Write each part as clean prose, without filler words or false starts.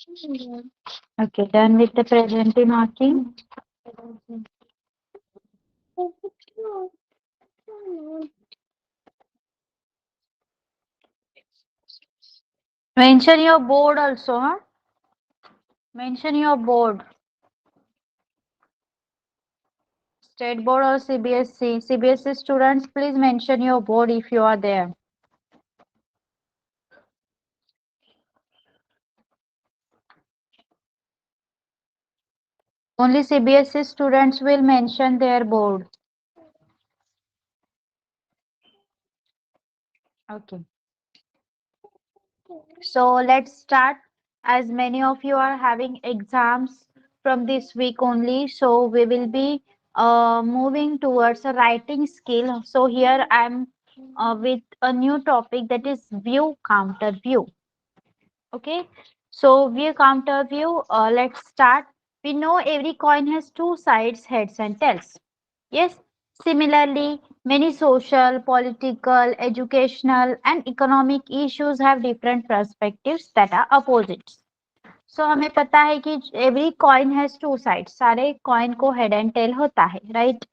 Okay, done with the present marking. Mention your board also, huh? Mention your board. State board or CBSE. CBSE students, please mention your board if you are there. Only CBSE students will mention their board. Okay. So let's start. As many of you are having exams from this week only, so we will be moving towards a writing skill. So here I'm with a new topic, that is view counter view. Okay, so view counter view. Let's start. We know every coin has two sides, heads and tails. Yes. Similarly, many social, political, educational, and economic issues have different perspectives that are opposites. So हमें पता है कि every coin has two sides. सारे coin को head and tail होता है, right?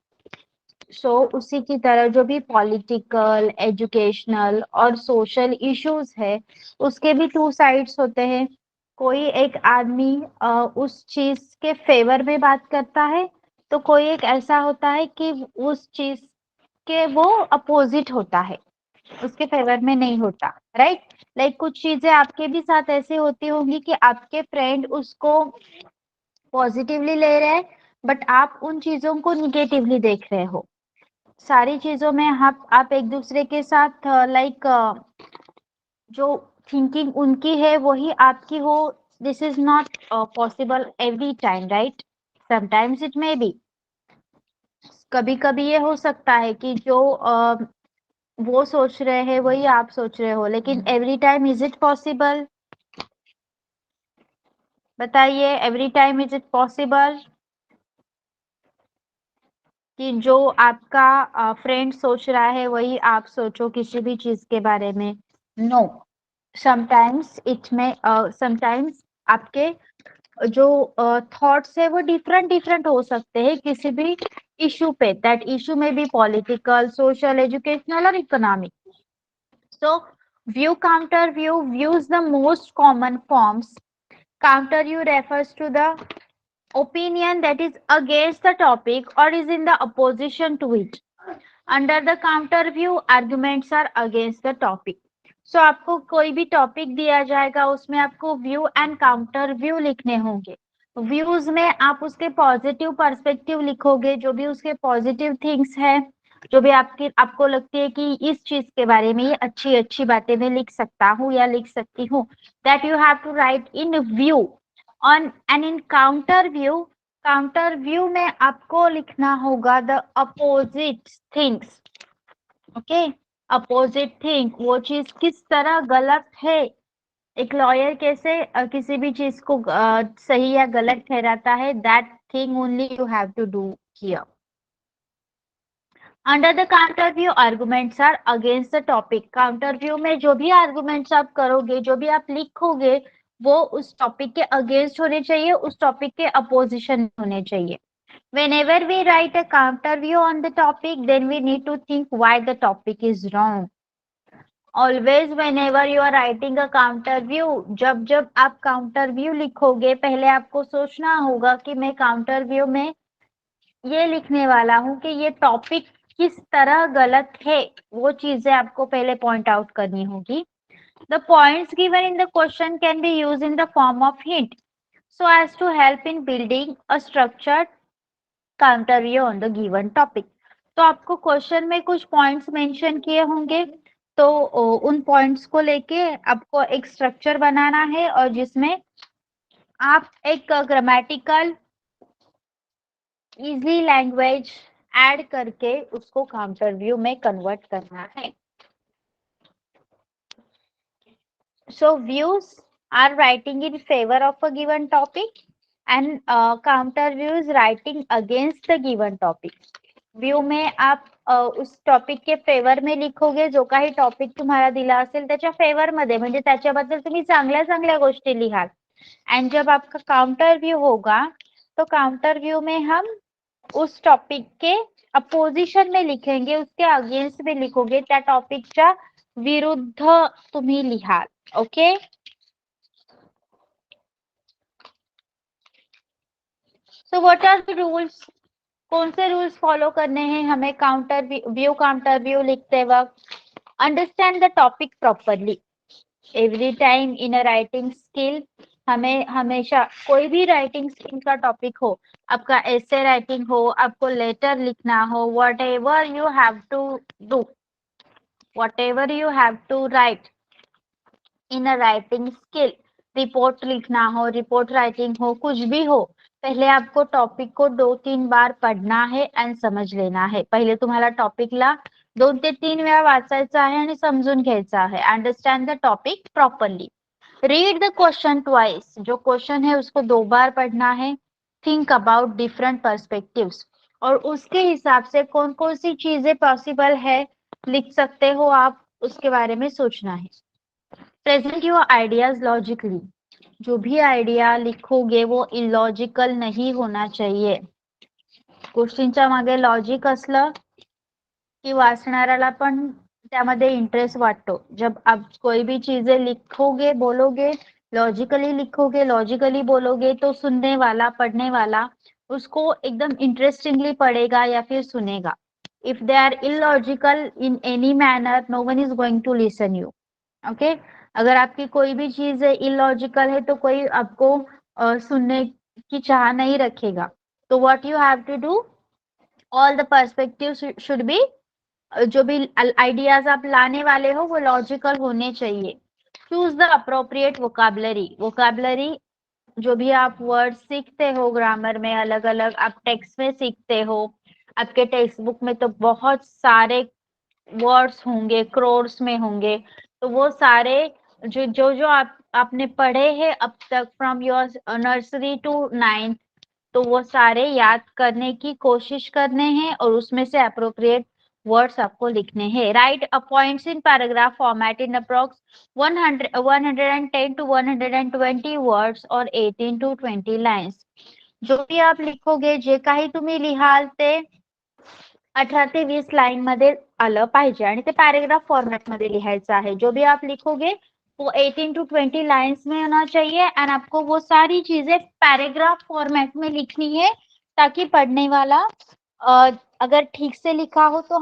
So उसी की तरह जो भी पॉलिटिकल, एजुकेशनल और सोशल इश्यूज है, उसके भी टू साइड्स होते हैं. कोई एक आदमी उस चीज के फेवर में बात करता है, तो कोई एक ऐसा होता है कि उस चीज के वो अपोजिट होता है, उसके फेवर में नहीं होता, राइट? लाइक कुछ चीजें आपके भी साथ ऐसे होती होंगी कि आपके फ्रेंड उसको पॉजिटिवली ले रहे हैं, बट आप उन चीजों को निगेटिवली देख रहे हो. सारी चीजों में आप एक दूसरे के साथ लाइक जो थिंकिंग उनकी है वही आपकी हो. This is not possible every time, right? Sometimes it may be. कभी कभी ये हो सकता है कि जो वो सोच रहे हैं वही आप सोच रहे हो, लेकिन every time is it possible? बताइए, every time is it possible कि जो आपका फ्रेंड सोच रहा है वही आप सोचो किसी भी चीज के बारे में? नो. समटाइम्स इट में समटाइम्स आपके जो थॉट्स है वो डिफरेंट डिफरेंट हो सकते हैं किसी भी इशू पे. दैट इशू में बी पॉलिटिकल, सोशल, एजुकेशनल और economic. So, view counter view views the most common forms. Counter view refers to the opinion that is against the topic or is in the opposition to it. Under the counter view, arguments are against the topic. So, आपको कोई भी topic दिया जाएगा, उसमें आपको view and counter view लिखने होंगे. Views में आप उसके पॉजिटिव पर्सपेक्टिव लिखोगे, जो भी उसके पॉजिटिव थिंग्स है, जो भी आपको लगती है कि इस चीज के बारे में ये अच्छी अच्छी बातें मैं लिख सकता हूँ या लिख सकती हूँ, that you have to write in view. On and in counter view में आपको लिखना होगा the opposite things. Okay, opposite thing, वो चीज किस तरह गलत है. एक लॉयर कैसे किसी भी चीज को सही या गलत ठहराता है, that thing only you have to do here. Under the counter view, arguments are against the topic. Counter view में जो भी आर्गुमेंट्स आप करोगे, जो भी आप लिखोगे, वो उस टॉपिक के अगेंस्ट होने चाहिए, उस टॉपिक के अपोजिशन होने चाहिए. Whenever we write a counter view on the topic, then we need to think why the topic is wrong. Always whenever you are writing a counter view, जब जब आप counter view लिखोगे, पहले आपको सोचना होगा कि मैं counter view में ये लिखने वाला हूँ कि ये टॉपिक किस तरह गलत है. वो चीजें आपको पहले पॉइंट आउट करनी होगी. The points given in the question can be used in the form of hint, so as to help in building a structured counter view on the given topic. तो आपको क्वेश्चन में कुछ points mention किए होंगे, तो उन points को लेके आपको एक स्ट्रक्चर बनाना है, और जिसमें आप एक ग्रामेटिकल इजी लैंग्वेज ऐड करके उसको काउंटर व्यू में कन्वर्ट करना है. So views are writing in favor of a given topic and counter views writing against the given topic. View में आप उस टॉपिक के फेवर में लिखोगे, जो काही टॉपिक तुम्हाला दिला असेल त्याच्या फेवर मध्ये, म्हणजे त्याच्याबद्दल तुम्ही चांगल्या चांगल्या गोष्टी लिहाल. एंड जब आपका काउंटर व्यू होगा तो काउंटर व्यू में हम उस टॉपिक के अपोजिशन में लिखेंगे, उसके अगेंस्ट में लिखोगे त्या टॉपिकच्या विरुद्ध तुम्ही लिहाल. Okay. So what are the rules? कौन से रूल्स फॉलो करने हैं हमें काउंटर व्यू लिखते वक्त? Understand the topic properly. Every time in a writing skill, हमें हमेशा कोई भी राइटिंग स्किल का टॉपिक हो, आपका एसे राइटिंग हो, आपको लेटर लिखना हो, whatever you have to do, whatever you have to write in a writing skill, report लिखना हो, रिपोर्ट राइटिंग हो, कुछ भी हो, पहले आपको टॉपिक को 2-3 बार पढ़ना है एंड समझ लेना है. पहिले तुम्हाला टॉपिकला 2 ते 3 वेळा वाचायचा आहे आणि समजून घ्यायचा आहे. Understand the topic properly. Read the question twice, जो क्वेश्चन है उसको 2 बार पढ़ना है. थिंक अबाउट डिफरेंट पर्सपेक्टिव्स, और उसके हिसाब से कौन कौन सी चीजें पॉसिबल है लिख सकते हो आप, उसके बारे में सोचना है. प्रेजेंट योर आइडियाज लॉजिकली, जो भी आइडिया लिखोगे वो इलॉजिकल नहीं होना चाहिए. गोष्टींच्या मागे लॉजिक असलं की वाचणाऱ्याला पण त्यामध्ये इंटरेस्ट वाटतो. जब आप कोई भी चीजें लिखोगे बोलोगे, लॉजिकली लिखोगे, लॉजिकली बोलोगे, तो सुनने वाला, पढ़ने वाला उसको एकदम इंटरेस्टिंगली पढ़ेगा या फिर सुनेगा. If they are illogical in any manner, no one is going to listen you. Okay. अगर आपकी कोई भी चीज इलॉजिकल है तो कोई आपको सुनने की चाह नहीं रखेगा. तो what you have to do, all the perspective should be, जो भी आइडियाज आप लाने वाले हो वो लॉजिकल होने चाहिए. Choose the appropriate vocabulary. Vocabulary, जो भी आप वर्ड सीखते हो ग्रामर में, अलग अलग आप टेक्स्ट में सीखते हो, आपके टेक्स्ट बुक में तो बहुत सारे वर्ड्स होंगे, क्रोर्स में होंगे, तो वो सारे जो आपने पढ़े हैं अब तक from your nursery to 9th, तो वो सारे याद करने की कोशिश करने हैं और उसमें से अप्रोप्रिएट वर्ड्स आपको लिखने हैं. Right a points in paragraph format in approx 110 to 120 words और 18 to 20 लाइन्स. जो भी आप लिखोगे, जे काही तुम्ही लिहाल ते 18 ते 20 लाइन मध्ये आलं पाहिजे आणि ते पैराग्राफ फॉर्मेट मध्ये लिहायचं आहे. जो भी आप लिखोगे वो 18 to 20 लाइन्स में होना चाहिए एंड आपको वो सारी चीजें पैराग्राफ फॉर्मेट में लिखनी है, ताकि पढ़ने वाला अगर ठीक से लिखा हो तो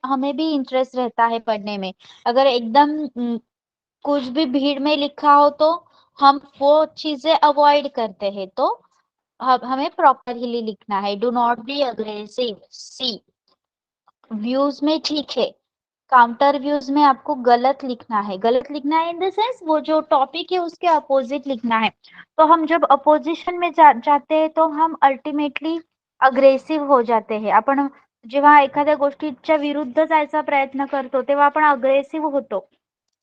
हमें भी इंटरेस्ट रहता है पढ़ने में. अगर एकदम कुछ भी भीड़ में लिखा हो तो हम वो चीजें अवॉइड करते हैं. तो हमें प्रॉपरली लिखना है. Do not be aggressive. See, views में ठीक है, काउंटर व्यूज में आपको गलत लिखना है. गलत लिखना है इन द सेंस वो जो टॉपिक है उसके अपोजिट लिखना है. तो हम जब अपोजिशन में जाते हैं तो हम अल्टिमेटली अग्रेसिव्ह हो जाते हैं. आपण जेव्हा एखाद्या गोष्टीच्या विरुद्ध जायचा प्रयत्न करतो तेव्हा आपण अग्रेसिव्ह होतो.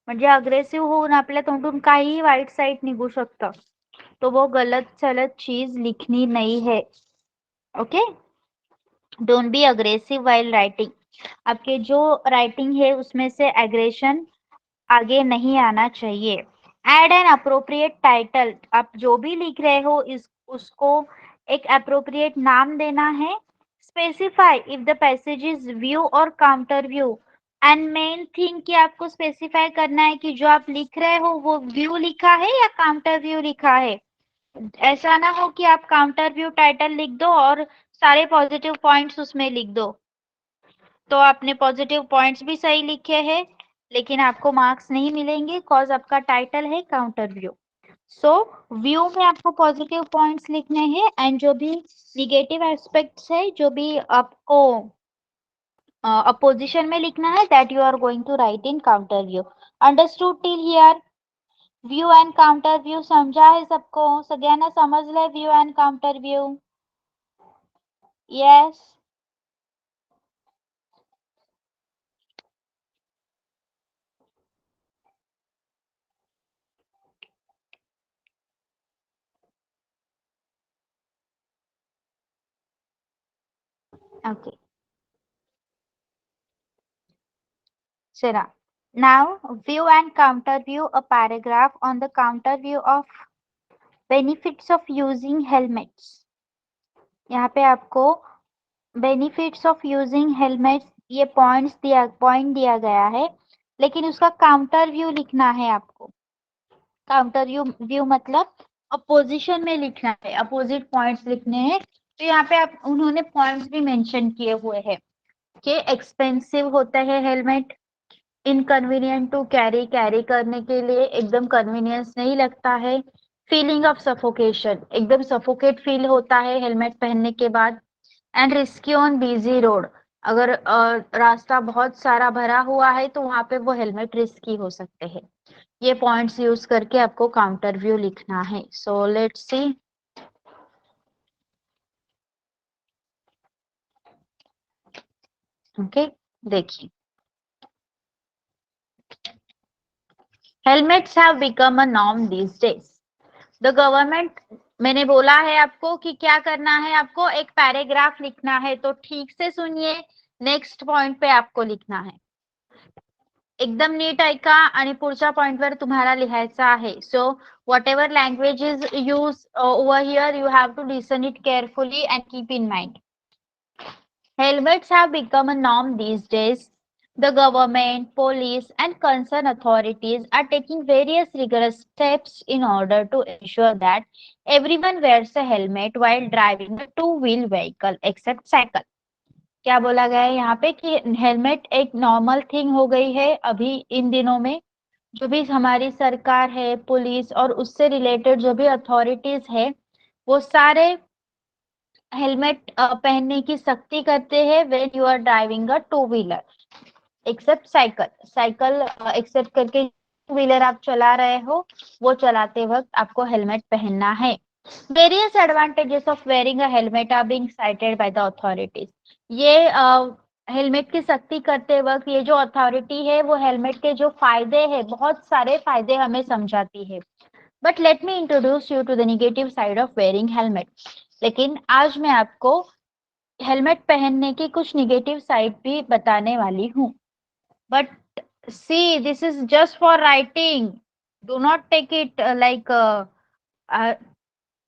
म्हणजे अग्रेसिव्ह होऊन आपल्या तोंडून काहीही वाईट साईड निघू शकतं. तो वो गलत सलत चीज लिखनी नहीं है. Okay. Don't be aggressive while writing. आपके जो राइटिंग है उसमें से एग्रेशन आगे नहीं आना चाहिए. Add an appropriate title. आप जो भी लिख रहे हो उसको एक अप्रोप्रिएट नाम देना है. Specify if the passage is view और counter view. And main thing कि आपको स्पेसिफाई करना है कि जो आप लिख रहे हो वो व्यू लिखा है या काउंटर व्यू लिखा है. ऐसा ना हो कि आप काउंटर व्यू टाइटल लिख दो और सारे पॉजिटिव पॉइंट्स उसमें लिख दो. तो आपने पॉजिटिव पॉइंट्स भी सही लिखे हैं लेकिन आपको मार्क्स नहीं मिलेंगे कॉज आपका टाइटल है काउंटर व्यू. सो व्यू में आपको पॉजिटिव पॉइंट्स लिखने हैं एंड जो भी निगेटिव एस्पेक्ट्स है, जो भी आपको अपोजिशन में लिखना है, that you are going to write in counter view. Understood till here? View and counter view समझा है सबको? सगळ्यांना समजलंय view and counter view? Yes. Okay. Sera. Now view and counter view a paragraph on the counter view of benefits of using helmets. यहाँ पे आपको benefits of using helmet ये point दिया गया है, लेकिन उसका काउंटर व्यू लिखना है आपको। काउंटर व्यू मतलब अपोजिशन में लिखना है, अपोजिट पॉइंट्स लिखने हैं। तो यहाँ पे आप उन्होंने पॉइंट्स भी मेंशन किए हुए हैं कि एक्सपेंसिव होता है helmet, inconvenient to carry, carry करने के लिए एकदम कन्वीनियंस नहीं लगता है, फीलिंग ऑफ सफोकेशन, एकदम सफोकेट फील होता है हेलमेट पहनने के बाद, and risky on busy road, अगर रास्ता बहुत सारा भरा हुआ है तो वहां पे वो हेलमेट रिस्की हो सकते हैं। ये पॉइंट्स यूज करके आपको काउंटर व्यू लिखना है। So let's see. ओके, देखिए, helmets have become a norm these days. The government, मैंने बोला है आपको कि क्या करना है, आपको एक पैराग्राफ लिखना है, तो ठीक से सुनिए, नेक्स्ट पॉइंट पे आपको लिखना है, एकदम नीट ऐका आणि पुढच्या पॉइंटवर तुम्हाला लिहायचं आहे. So whatever language is use over here, you have to listen it carefully and keep in mind. Helmets have become a norm these days. The government, police, and concerned authorities are taking various rigorous steps in order to ensure that everyone wears a helmet while driving a two-wheel vehicle except cycle. क्या बोला गया है यहाँ पे कि helmet एक normal thing हो गई है अभी इन दिनों में। जो भी हमारी सरकार है, पुलिस और उससे रिलेटेड जो भी अथॉरिटीज है, वो सारे हेलमेट पहनने की सख्ती करते हैं when you are driving a two wheeler except cycle. Cycle except करके टू व्हीलर आप चला रहे हो, वो चलाते वक्त आपको हेलमेट पहनना है। Various advantages of wearing a helmet are being cited by the authorities. ये हेलमेट की सख्ती करते वक्त ये जो अथॉरिटी है वो हेलमेट के जो फायदे हैं, बहुत सारे फायदे हमें समझाती है। But let me introduce you to the negative side of wearing helmet. लेकिन आज मैं आपको हेलमेट पहनने की कुछ नेगेटिव साइड भी बताने वाली हूँ। But see, this is just for writing, do not take it like,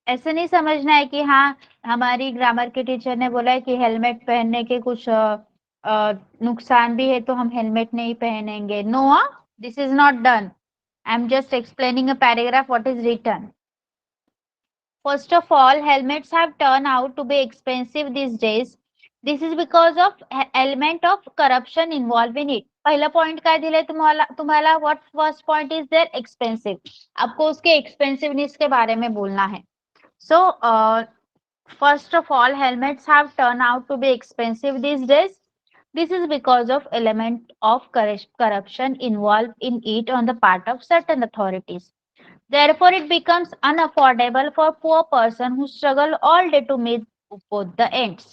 ऐसे नहीं समझना है कि हाँ हमारी ग्रामर के टीचर ने बोला है कि हेलमेट पहनने के कुछ नुकसान भी है तो हम हेलमेट नहीं पहनेंगे. No, this is not done. I am just explaining a paragraph what is written. First of all, helmets have turned out to be expensive these days. This is because of element of corruption involved in it. पहला point काय दिले तुम्हाला what first point is there? Expensive. आपको उसके expensiveness के बारे में बोलना है. So first of all, helmets have turned out to be expensive these days. This is because of element of corruption involved in it on the part of certain authorities. Therefore, it becomes unaffordable for poor person who struggle all day to meet both the ends.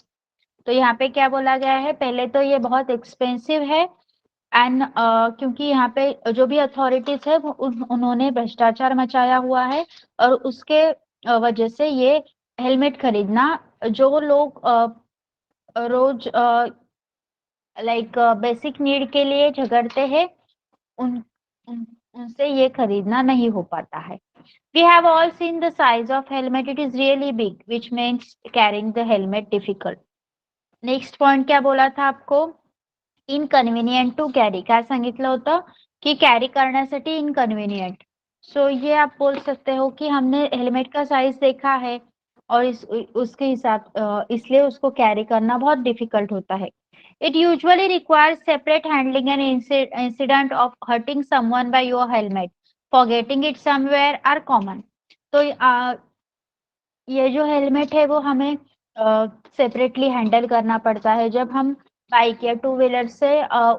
तो यहाँ पे क्या बोला गया है, पहले तो ये बहुत एक्सपेंसिव है एंड क्योंकि यहाँ पे जो भी अथॉरिटीज है वो उन्होंने भ्रष्टाचार मचाया हुआ है और उसके वजह से ये हेलमेट खरीदना जो लोग रोज लाइक बेसिक नीड के लिए झगड़ते हैं उन, उन उनसे ये खरीदना नहीं हो पाता है. We have all seen the size of helmet. It is really big, which makes carrying the helmet difficult. Next point क्या बोला था आपको? Inconvenient to carry. काय सांगितलं होतं की कॅरी करण्यासाठी इनकन्व्हिनियंट. सो ये आप बोल सकते हो कि हमने हेलमेट का साइज देखा है और उसके हिसाब इसलिए उसको कैरी करना बहुत डिफिकल्ट होता है. It usually requires separate handling and incident of hurting someone by your helmet. Forgetting it somewhere are common. तो ये जो हेलमेट है वो हमें सेपरेटली हैंडल करना पड़ता है. जब हम बाइक या टू व्हीलर से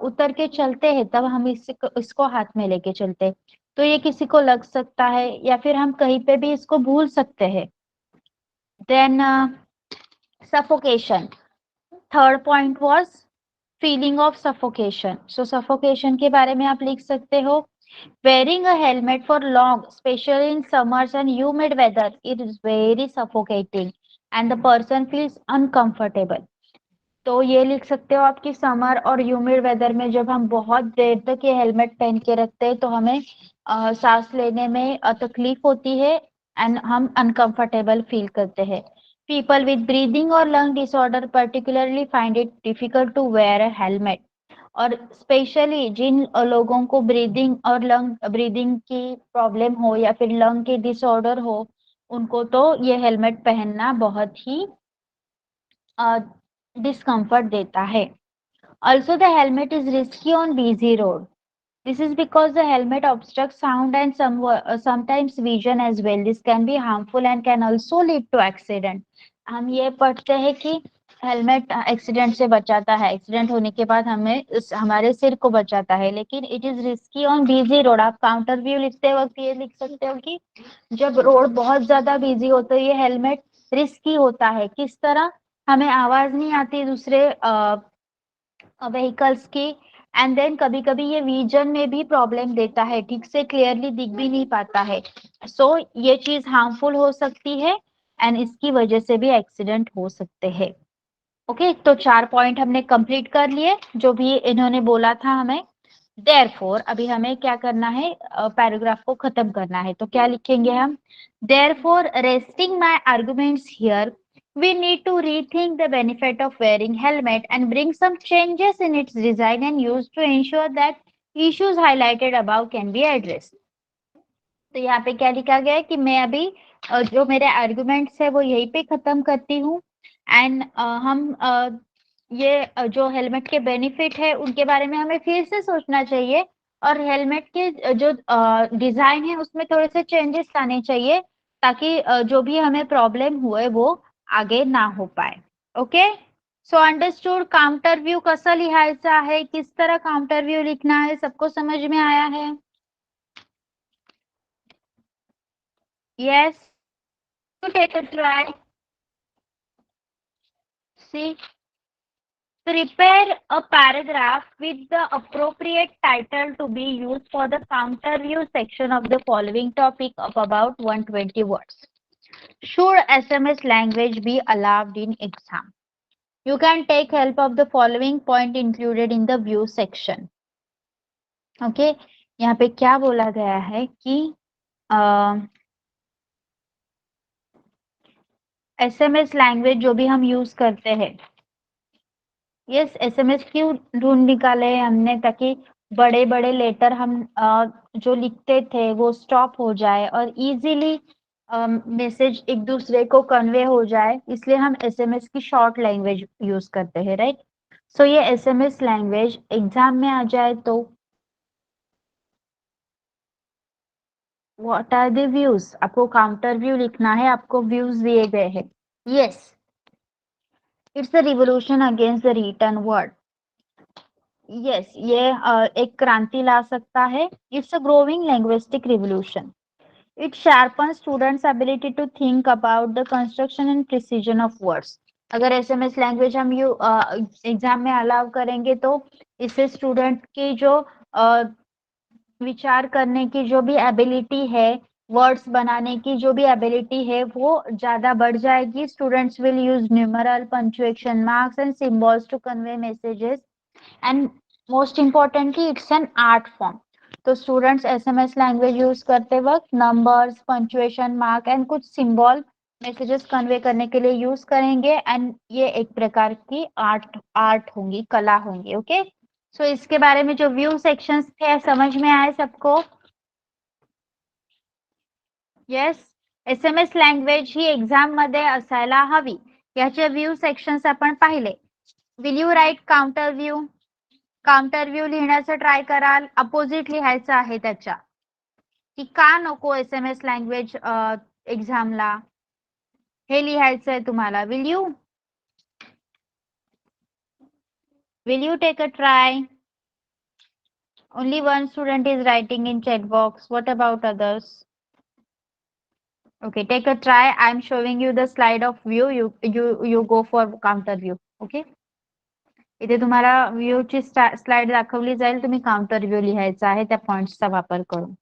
उतर के चलते हैं तब हम इसको हाथ में लेके चलते हैं. तो ये किसी को लग सकता है या फिर हम कहीं पे भी इसको भूल सकते हैं. Then suffocation. Third point was feeling of suffocation. So suffocation के बारे में आप लिख सकते हो, wearing a helmet for long, especially in summers and humid weather, it is very suffocating and the person feels uncomfortable. तो ये लिख सकते हो आपकी समर और ह्यूमिड वेदर में जब हम बहुत देर तक ये हेलमेट पहन के रखते हैं तो हमें सांस लेने में तकलीफ होती है एंड हम अनकंफर्टेबल फील करते हैं। पीपल विद ब्रीदिंग और lung disorder particularly find it difficult to wear a helmet. और स्पेशली जिन लोगों को ब्रीदिंग और लंग ब्रीदिंग की प्रॉब्लम हो या फिर लंग के डिसऑर्डर हो, उनको तो ये हेलमेट पहनना बहुत ही डिस्कम्फर्ट देता है। Also the helmet is risky on busy road. This is because the helmet obstructs sound and sometimes vision as well. This can be harmful and can also lead to accident. हम ये पढ़ते हैं कि helmet accident से बचाता है, accident होने के बाद हमें हमारे सिर को बचाता है, लेकिन it is risky on busy road. आप काउंटर व्यू लिखते वक्त ये लिख सकते हो कि जब रोड बहुत ज्यादा बिजी हो तो ये हेलमेट रिस्की होता है। किस तरह? हमें आवाज नहीं आती दूसरे व्हीकल्स की, एंड देन कभी कभी ये विजन में भी प्रॉब्लम देता है, ठीक से क्लियरली दिख भी नहीं पाता है। सो ये चीज हार्मफुल हो सकती है एंड इसकी वजह से भी एक्सीडेंट हो सकते हैं। ओके, तो 4 पॉइंट हमने कंप्लीट कर लिए जो भी इन्होंने बोला था हमें। देयरफॉर अभी हमें क्या करना है, पैराग्राफ को खत्म करना है। तो क्या लिखेंगे हम? Therefore resting my arguments here, we need to rethink the benefit of wearing helmet and bring some changes in its design and use to ensure that issues highlighted above can be addressed. तो यहाँ पे क्या लिखा गया है कि मैं अभी जो मेरे आर्गुमेंट्स है वो यहीं पे खत्म करती हूँ। एंड हम ये जो हेलमेट के बेनिफिट है उनके बारे में हमें फिर से सोचना चाहिए, और हेलमेट के जो डिजाइन है उसमें थोड़े से चेंजेस लाने चाहिए, ताकि जो भी हमें प्रॉब्लम हुए वो आगे ना हो पाए। Okay, so understood. Counter view कसा लिहायचा है, किस तरह काउंटर व्यू लिखना है, सबको समझ में आया है? Yes, to take a try. See, prepare a paragraph with the appropriate title to be used for the counter view section of the following topic of about 120 words. Should SMS language be allowed in exam? You can take help of the following point included in the view section. Okay, यहाँ पे क्या बोला गया है कि SMS language जो भी हम यूज करते हैं, यस एसएमएस क्यों ढूंढ निकाले हैं हमने, ताकि बड़े बड़े लेटर हम जो लिखते थे वो स्टॉप हो जाए और इजीली मैसेज एक दूसरे को कन्वे हो जाए, इसलिए हम एसएमएस की शॉर्ट लैंग्वेज यूज करते हैं, राइट? सो ये एसएमएस लैंग्वेज एग्जाम में आ जाए तो व्हाट आर द व्यूज, आपको काउंटर व्यू लिखना है, आपको व्यूज दिए गए हैं। Yes, it's a revolution against the written word. Yes, ये एक क्रांति ला सकता है। It's a growing linguistic revolution. It sharpen students ability to think about the construction and precision of words. अगर एसएमएस लैंग्वेज हम यू एग्जाम में अलाउ करेंगे तो इससे स्टूडेंट की जो विचार करने की जो भी एबिलिटी है, वर्ड्स बनाने की जो भी एबिलिटी है वो ज्यादा बढ़ जाएगी। Students will use numeral, punctuation marks and symbols to convey messages, and most importantly it's an art form. तो स्टूडेंट्स एसएमएस लैंग्वेज यूज करते वक्त नंबर्स, पंक्चुएशन मार्क एंड कुछ सिंबल मैसेजेस कन्वे करने के लिए यूज करेंगे, एंड ये एक प्रकार की आर्ट आर्ट होंगी, कला होंगी। ओके, सो इसके बारे में जो व्यू सेक्शंस थे समझ में आए सबको? येस, एसएमएस लँग्वेज ही एक्झाम मध्ये असायला हवी, याचे व्यू सेक्शन्स आपण पाहिले. Will you write counter view? Counter view लिहिण्याचं ट्राय कराल, अपोजिट लिहायचं आहे त्याच्या, की का नको एसएमएस लँग्वेज एक्झामला, हे लिहायचंय तुम्हाला. Will you take a try? Only one student is writing in chat box. What about others? Okay, take a try. I'm showing you the slide of view. You go for counter view. Okay. इथे तुम्हाला व्ह्यूची slide दाखवली जाईल, तुम्ही counter view लिहायचा आहे त्या पॉइंट्सचा वापर करून.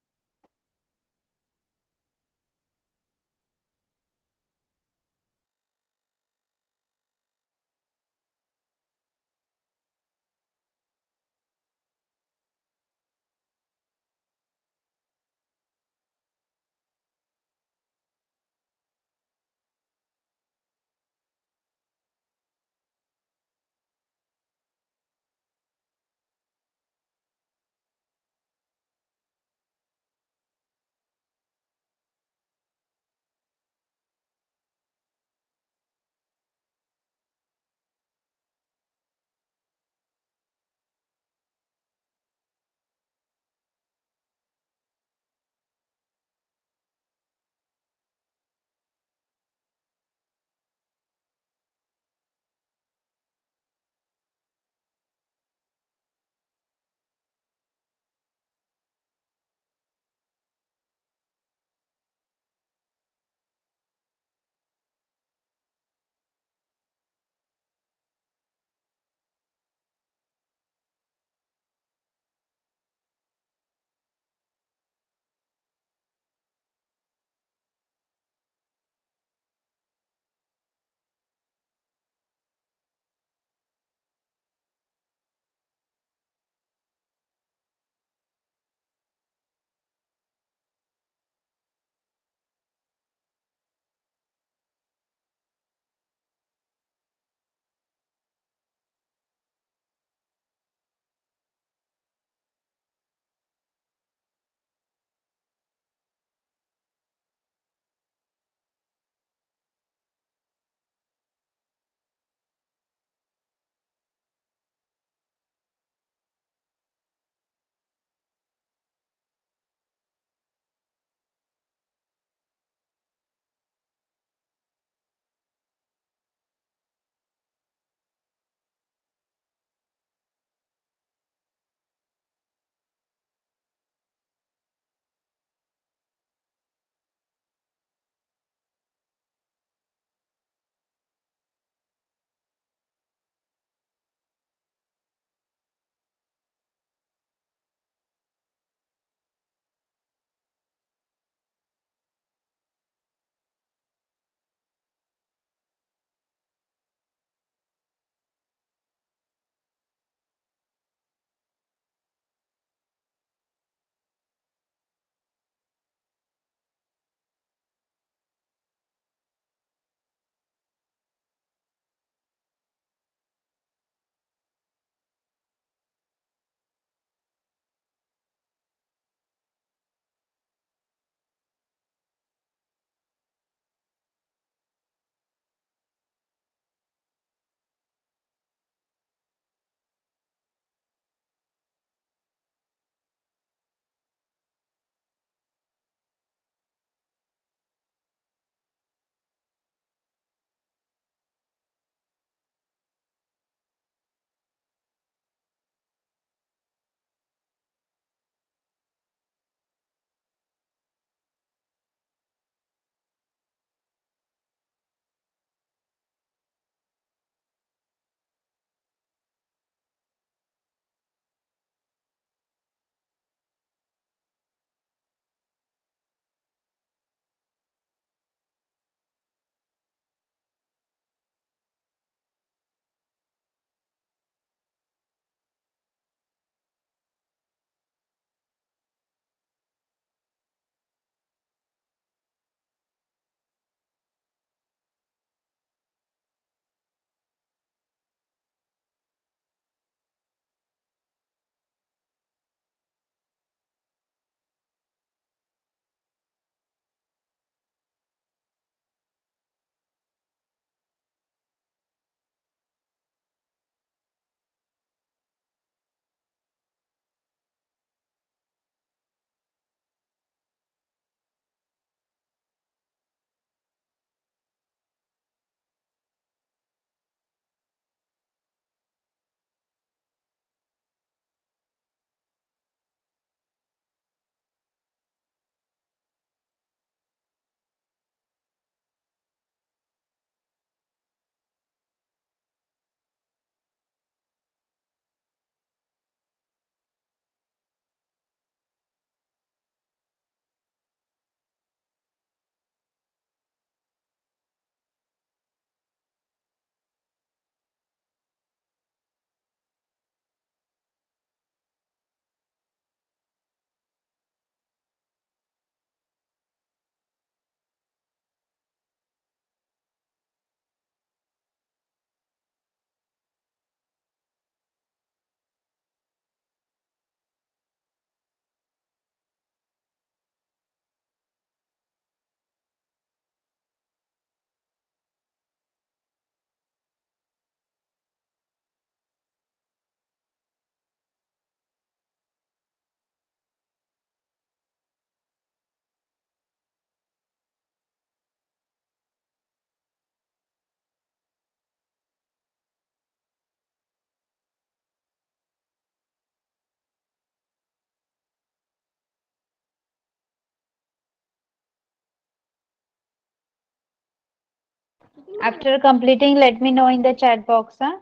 After completing, let me know in the chat box. Huh?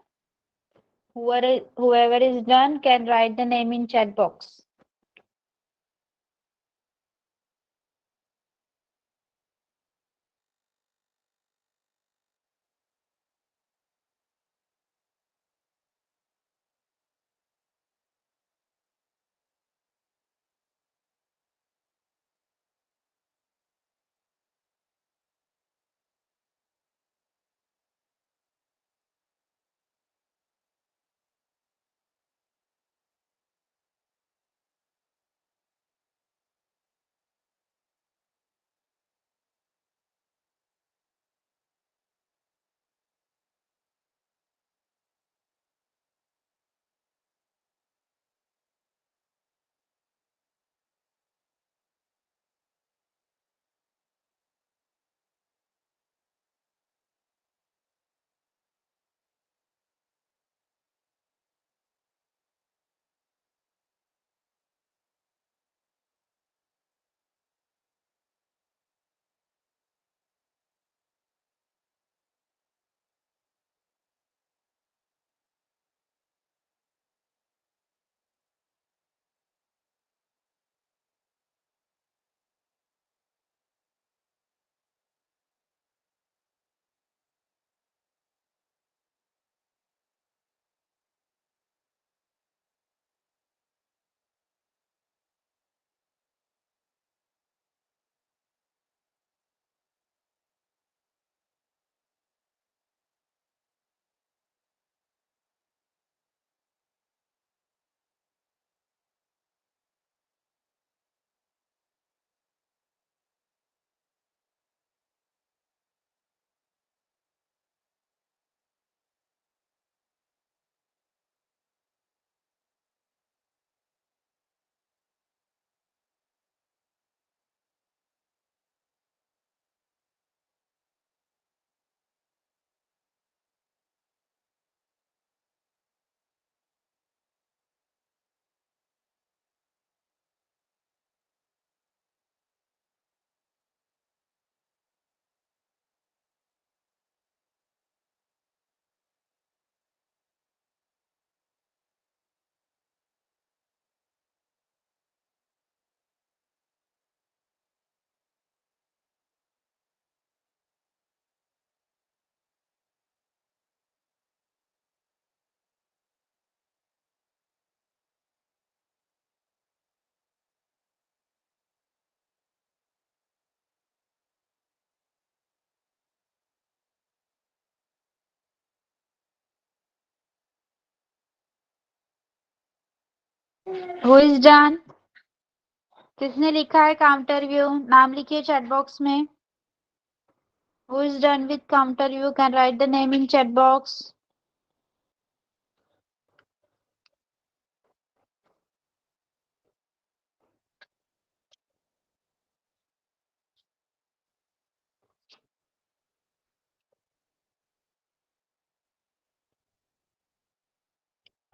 Whoever is done can write the name in chat box. Who is done? किसने लिखा है काउंटर व्यू? नाम लिखिए चैट बॉक्स में. Who is done with counter view can write the name in chat box.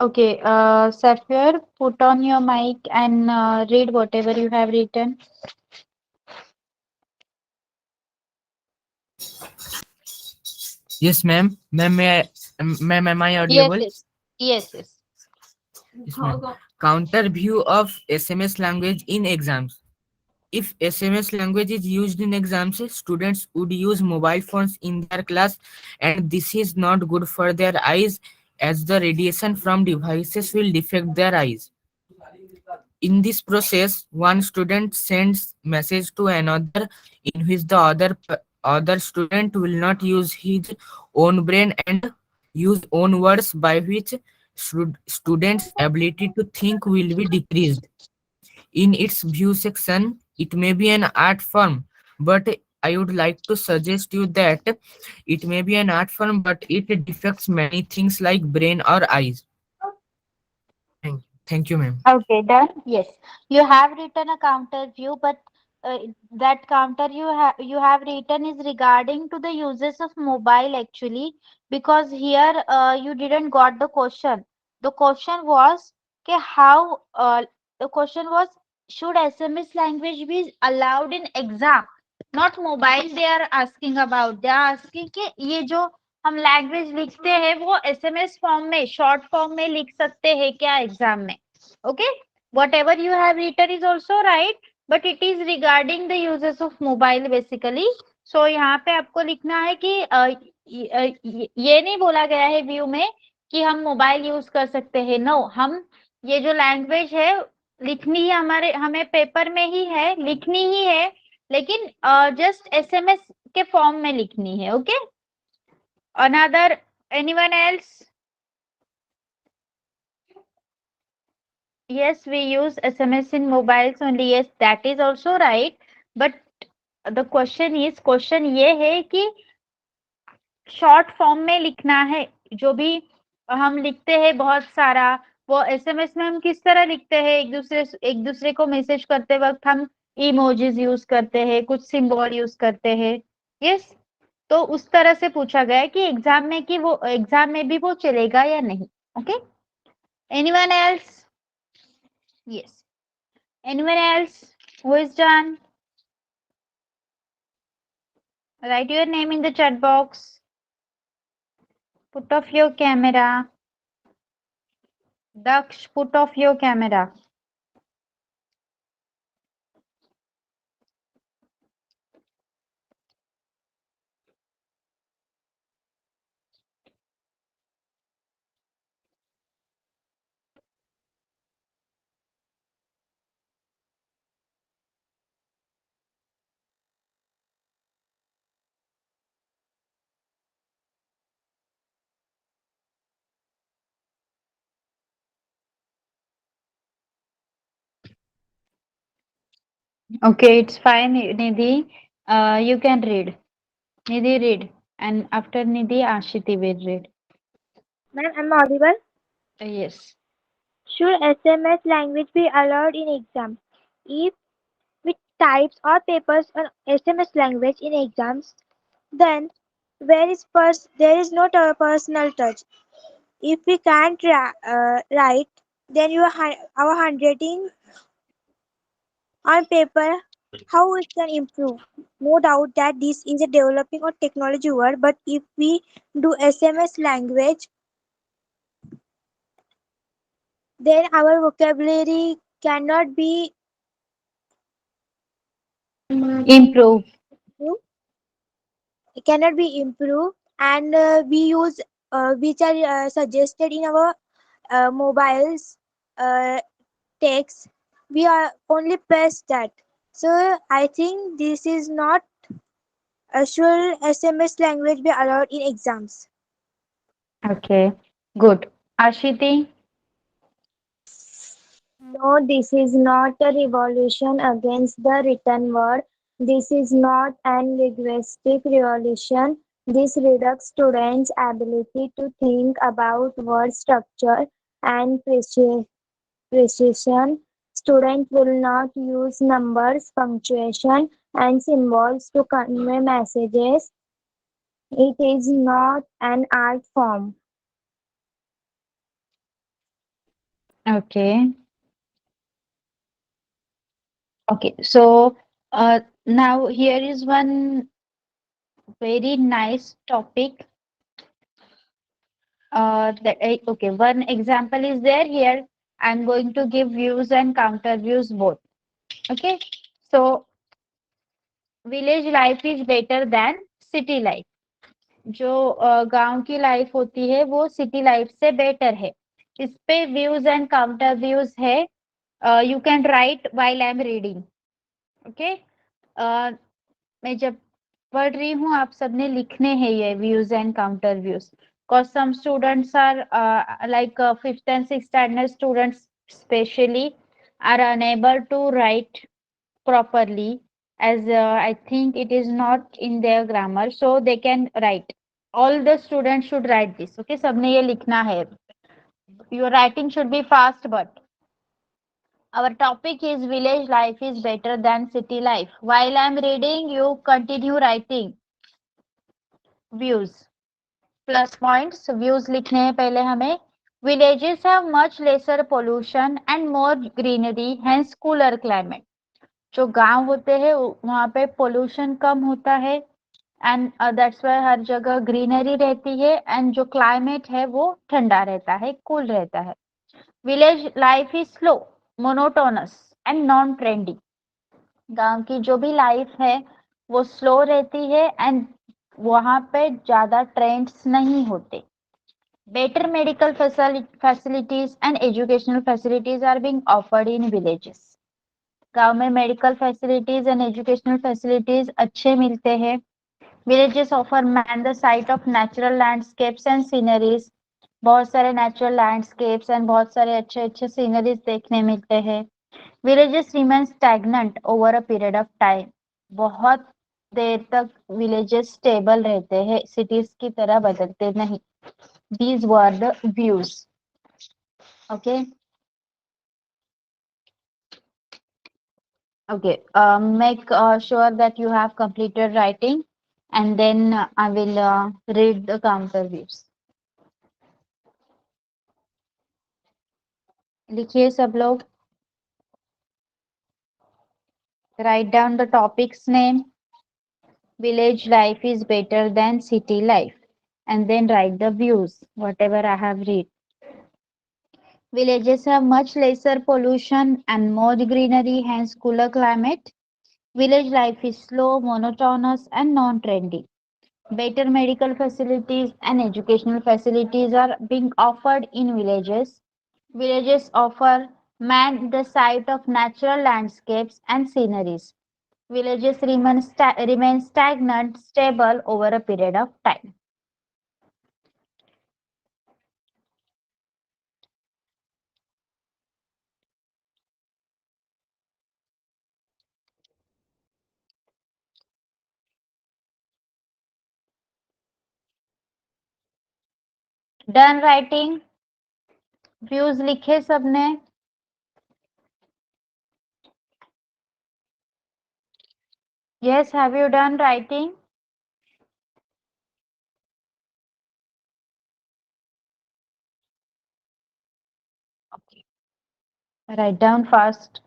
Okay, Sapphire, put on your mic and read whatever you have written. Yes, ma'am. Ma'am, am I Yes, audible? yes, yes, yes. Yes, ma'am. Counter view of SMS language in exams. If SMS language is used in exams, students would use mobile phones in their class, and this is not good for their eyes as the radiation from devices will affect their eyes. In this process, one student sends message to another in which the other student will not use his own brain and use own words by which students' ability to think will be decreased. In its view section, it may be an art form, but I would like to suggest you that it may be an art form, but it defects many things like brain or eyes. Thank you, ma'am. Okay, done. Yes, you have written a counter view, but that counter you have written is regarding to the uses of mobile actually, because here you didn't got the question. The question was okay, how the question was, should SMS language be allowed in exam? Not mobile they are asking about, they are asking कि ये जो हम language लिखते हैं वो SMS form में, short form में लिख सकते हैं क्या एग्जाम में? Okay, whatever you have written is also right, but it is regarding the uses of mobile basically. So यहाँ पे आपको लिखना है कि ये नहीं बोला गया है व्यू में कि हम मोबाइल यूज कर सकते हैं. नो, हम ये जो लैंग्वेज है लिखनी ही हमारे, हमें पेपर में ही है, लिखनी ही है, लेकिन जस्ट एसएमएस के फॉर्म में लिखनी है. Okay, another, anyone else? Yes, we use SMS in mobiles only. Yes, that is also right. But the question is, question ये है कि शॉर्ट फॉर्म में लिखना है. जो भी हम लिखते हैं बहुत सारा, वो एसएमएस में हम किस तरह लिखते हैं? एक दूसरे को मैसेज करते वक्त हम इमोजीज यूज करते हैं, कुछ सिंबल यूज करते हैं. यस, तो उस तरह से पूछा गया है कि एग्जाम में, कि वो एग्जाम में भी वो चलेगा या नहीं. Okay, anyone else? Yes, anyone else who is done? Write your name in the chat box. Put off your camera. Daksh, put off your camera. Okay, it's fine, Nidhi. You can read. Nidhi, read. And after Nidhi, Ashiti will read. Ma'am, I'm audible. Yes. Should SMS language be allowed in exams? If we types or papers on SMS language in exams, then there is no personal touch. If we can't write, then our handwriting on paper, how it can improve? No doubt that this is a developing or technology word, but if we do SMS language, then our vocabulary cannot be Improve. improved. It cannot be improved, and we use which are suggested in our mobiles text. We are only press that. So I think this is not a should SMS language be allowed in exams. Okay, good. Ashiti? No, this is not a revolution against the written word. This is not an linguistic revolution. This reduces students' ability to think about word structure and precision. Students will not use numbers, punctuation, and symbols to convey messages. It is not an art form. Okay. Okay, so now here is one very nice topic. Okay, one example is there here. I'm going to give views and counter views both. Okay, so village life is better than city life. जो गांव की life होती है वो city life से better है. इस पे व्यूज एंड काउंटर व्यूज है. You can write while I am reading. Okay, मैं जब पढ़ रही हूँ आप सबने लिखने हैं ये views and counter views. Because some students are like fifth and sixth standard students especially are unable to write properly, as I think it is not in their grammar, so they can write. All the students should write this. Okay, सबने ये लिखना है. Your writing should be fast, but our topic is village life is better than city life. While I'm reading, you continue writing. Views. Plus points. Views लिखने हैं पहले हमें. Villages have much lesser pollution and more greenery, hence cooler climate. जो गांव होते हैं वहाँ पे पोल्यूशन कम होता है एंड दैट्स वाई हर जगह ग्रीनरी रहती है एंड जो क्लाइमेट है वो ठंडा रहता है, कूल रहता है। Village life is slow, monotonous and non trendy. गांव की जो भी लाइफ है वो स्लो रहती है एंड वहाँ पे ज्यादा ट्रेंड्स नहीं होते। Better medical facilities and educational facilities are being offered in villages. गांव में medical facilities and educational facilities अच्छे मिलते हैं। Villages offer man the site of natural landscapes and sceneries. बहुत सारे नेचुरल लैंडस्केप्स एंड बहुत सारे अच्छे अच्छे सीनरीज देखने मिलते हैं। Villages remain stagnant over a period of time. बहुत देर तक विलेजेस स्टेबल रहते हैं, सिटीज की तरह बदलते नहीं। These were the views. Okay. Okay. Make sure that you have completed writing, and then I will read the counter views. लिखिए सब लोग. Write down the topic's name. Village life is better than city life, and then write the views. Whatever I have read. Villages have much lesser pollution and more greenery, hence cooler climate. Village life is slow, monotonous, and non-trendy. Better medical facilities and educational facilities are being offered in villages. Villages offer man the sight of natural landscapes and sceneries. Villages remain stagnant, stable over a period of time. Done writing? Views लिखे सबने? Yes, have you done writing? Okay. Write down fast.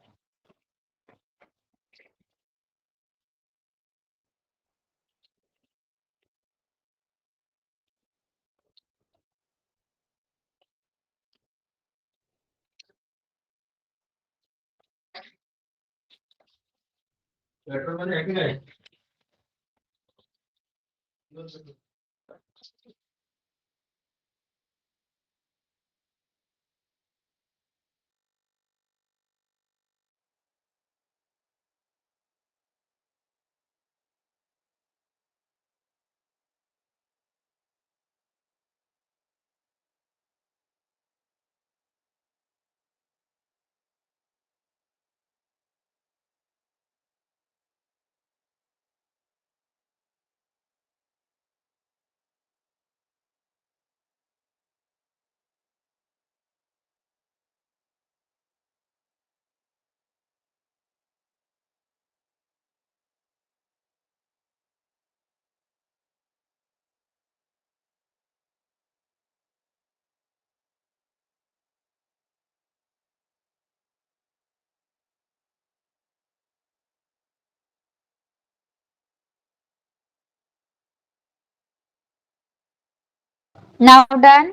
Now done?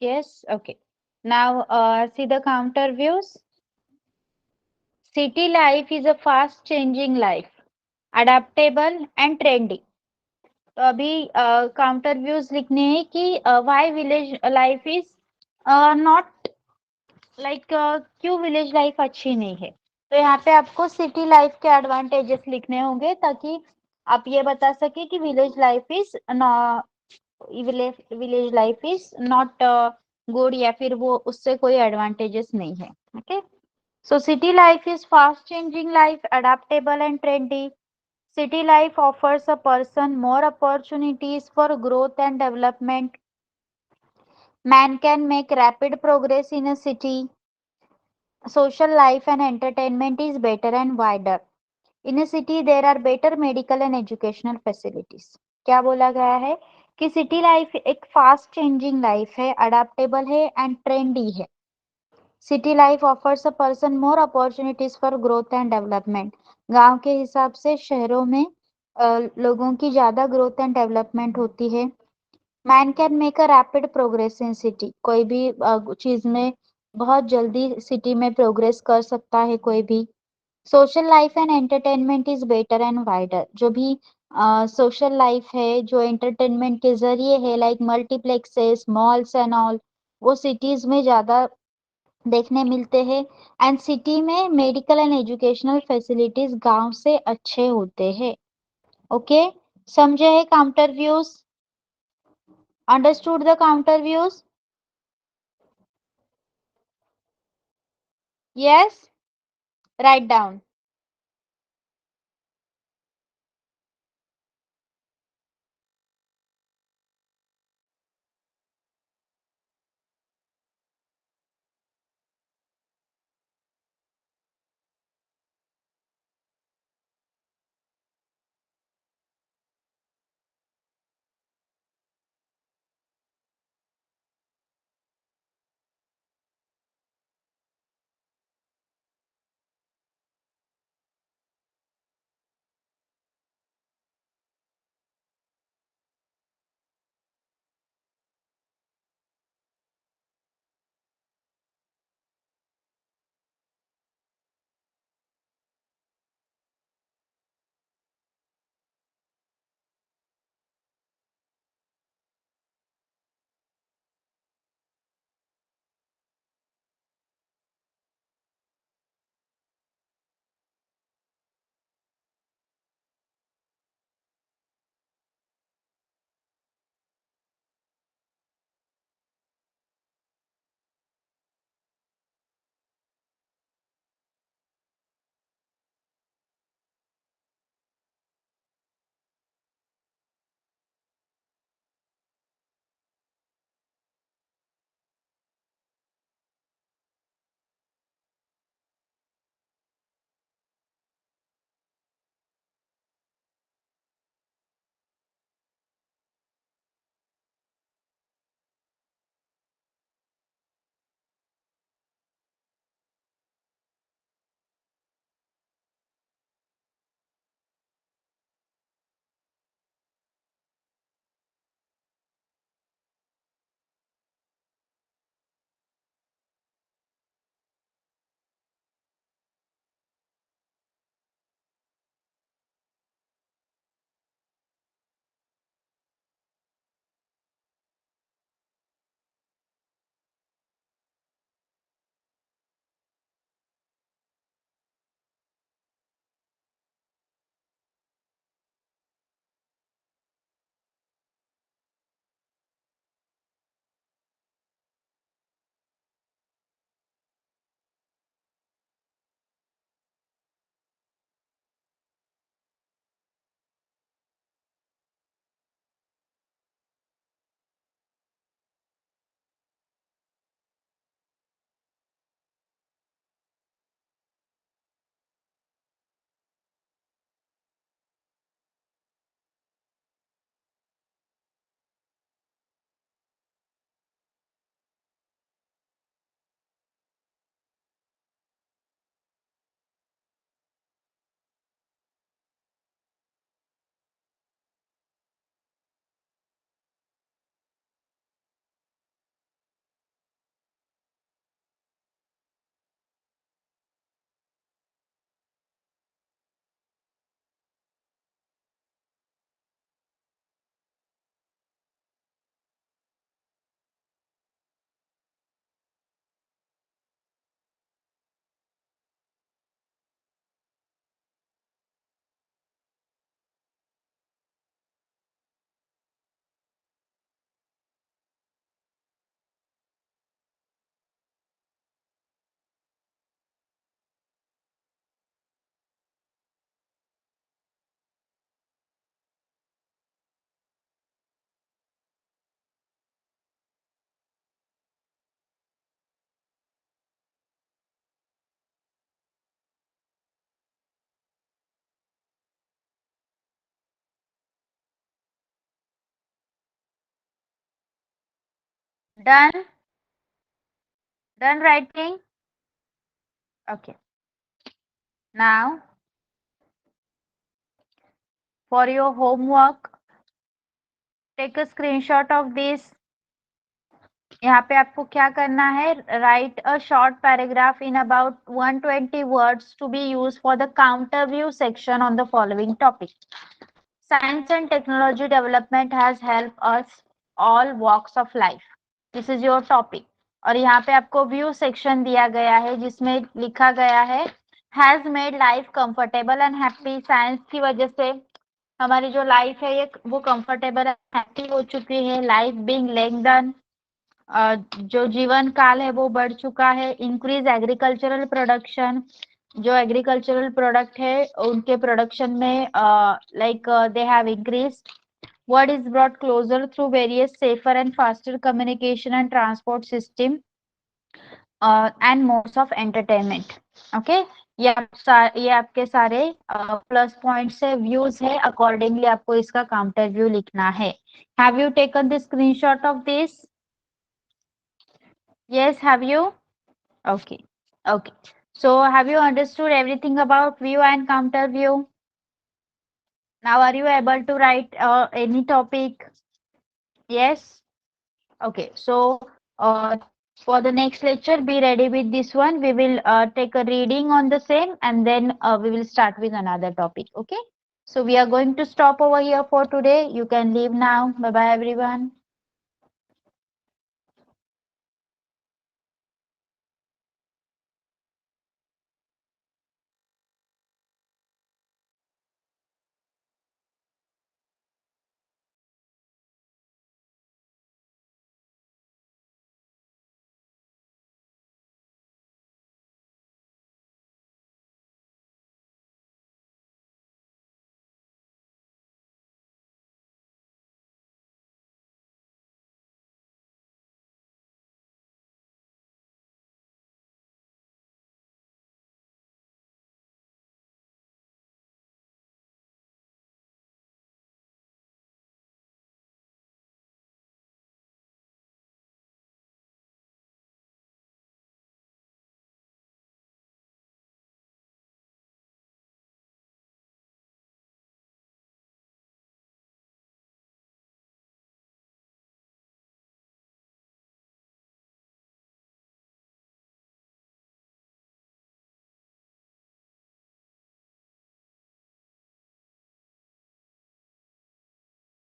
Yes, okay. Now see the counter views. City life is a fast changing life, adaptable and trendy. तो अभी counter views लिखने हैं कि why village life is not like क्यों village life अच्छी नहीं है। तो यहाँ पे आपको सिटी लाइफ के एडवांटेजेस लिखने होंगे ताकि आप ये बता सके कि village life is village life is not good या फिर वो उससे कोई एडवांटेजेस नहीं है। Okay, so city life is fast changing life, adaptable and trendy. City life offers a person more opportunities for growth and development. Man can make rapid progress in a city. Social life and entertainment is better and wider. In a city, there are better medical and educational facilities. क्या बोला गया है कि city life एक fast changing life है, adaptable है and trendy है. City life offers a person more opportunities for growth and development. गांव के हिसाब से शहरों में लोगों की ज्यादा ग्रोथ एंड डेवलपमेंट होती है। Man can make a rapid progress in city. कोई भी चीज में बहुत जल्दी सिटी में प्रोग्रेस कर सकता है कोई भी। Social life and entertainment is better and wider. जो भी सोशल लाइफ है जो एंटरटेनमेंट के जरिए है, like multiplexes malls and all, वो सिटीज में ज्यादा देखने मिलते हैं। एंड सिटी में मेडिकल एंड एजुकेशनल फैसिलिटीज गांव से अच्छे होते हैं। ओके, समझे है counter views? Understood the counter views? Yes, write down. Done? Done writing? Okay. Now, for your homework, take a screenshot of this. यहाँ पे आपको क्या करना है, write a short paragraph in about 120 words to be used for the counter view section on the following topic. Science and technology development has helped us all walks of life. This is your topic. और यहाँ पे आपको view section दिया गया है जिसमें लिखा गया है has made life comfortable and happy. Science की वजह से हमारी जो लाइफ है ये वो कंफर्टेबल एंड हैप्पी हो चुकी है. लाइफ बीइंग लेंथन, जो जीवन काल है वो बढ़ चुका है. इंक्रीज एग्रीकल्चरल प्रोडक्शन, जो एग्रीकल्चरल प्रोडक्ट है उनके प्रोडक्शन में like they have increased. What is brought closer through various safer and faster communication and transport system and modes of entertainment. Okay, ये आपके सारे प्लस पॉइंट से व्यूज है. Accordingly आपको इसका काउंटर व्यू लिखना है. Have you taken the screenshot of this? Yes, have you? Okay. Okay. So have you understood everything about view and counter view? Now are you able to write any topic? Yes. Okay. So for the next lecture, be ready with this one. We will take a reading on the same and then we will start with another topic. Okay. So we are going to stop over here for today. You can leave now. Bye bye everyone.